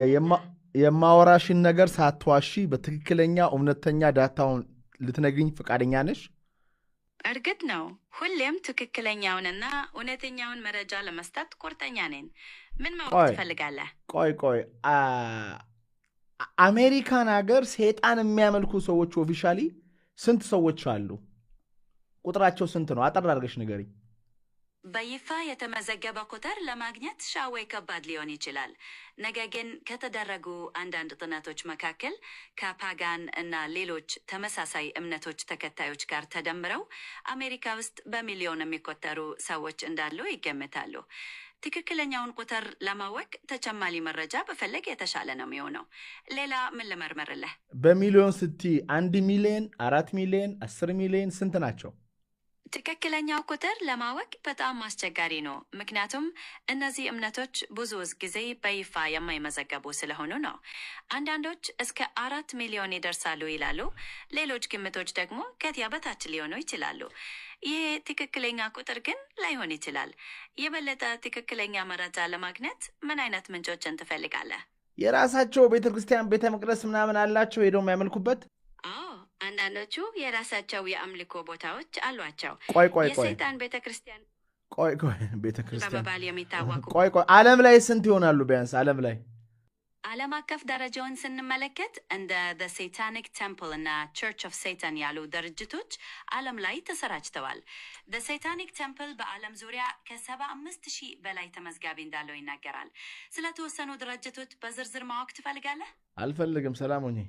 የማወራሽን ነገር ሳትዋሺ በትክክለኛ እውነተኛ ዳታውን ልትነግሪኝ ፈቃደኛ ነሽ? እርግጥ ነው ሁሌም ትክክለኛውንና እውነተኛውን መረጃ ለመስጠት ቁርጠኛ ነኝ። ምን ማወቅ ትፈልጋለህ? ቆይ አሜሪካን ሀገር ሰይጣን የሚያመልኩ ሰዎች ኦፊሻሊ ስንት ሰዎች አሉ? ቁጥራቸው ስንት ነው? አጠር አድርገሽ ንገሪኝ። በይፋ የተመዘገበ ቁጥር ለማግኘት ሻወይ ከባድ ሊሆን ይችላል። ነገር ግን ከተደረጉ አንዳንድ ጥናቶች መካከል ከፓጋን እና ሌሎች ተመሳሳይ እምነቶች ተከታዮች ጋር ተደምረው አሜሪካ ውስጥ በሚሊዮን የሚቆጠሩ ሰዎች እንዳሉ ይገምታሉ። ትክክለኛውን ቁጥር ለማወቅ ተጨማሪ መረጃ በፈለግ የተሻለ ነው የሚሆነው። ሌላ ምን ልመርመርልህ? በሚሊዮን ስቲ 1 ሚሊዮን፣ 4 ሚሊዮን፣ 10 ሚሊዮን ስንት ናቸው? ትክክለኛው ቁጥር ለማወቅ በጣም አስቸጋሪ ነው። ምክንያቱም እነዚህ እምነቶች ብዙ ጊዜ በይፋ የማይመዘገቡ ስለሆኑ ነው። አንዳንዶች እስከ 4 ሚሊዮን ይደርሳሉ ይላሉ። ሌሎች ግምቶች ደግሞ ከዚያ በታች ሊሆኑ ይችላሉ። ይሄ ትክክለኛ ቁጥር ግን ላይሆን ይችላል። የበለጠ ትክክለኛ መረጃ ለማግኘት ምን አይነት ምንጮችን ትፈልጋለህ? የራሳቸው ቤተክርስቲያን ቤተ መቅደስ ምናምን አላቸው ሄደው የሚያመልኩበት? አንዳንዶቹ የራሳቸው የአምልኮ ቦታዎች አሏቸው። የሰይጣን ቤተክርስቲያን ቤተክርስቲያን በመባል የሚታወቁ ዓለም ላይ ስንት ይሆናሉ? ቢያንስ ዓለም አቀፍ ደረጃውን ስንመለከት እንደ The Satanic Temple እና Church of Satan ያሉ ድርጅቶች ዓለም ላይ ተሰራጭተዋል። The Satanic Temple በዓለም ዙሪያ ከ75,000 በላይ ተመዝጋቢ እንዳለው ይናገራል። ስለተወሰኑ ድርጅቶች በዝርዝር ማወቅ ትፈልጋለህ? አልፈልግም። ሰላም ሁኚ።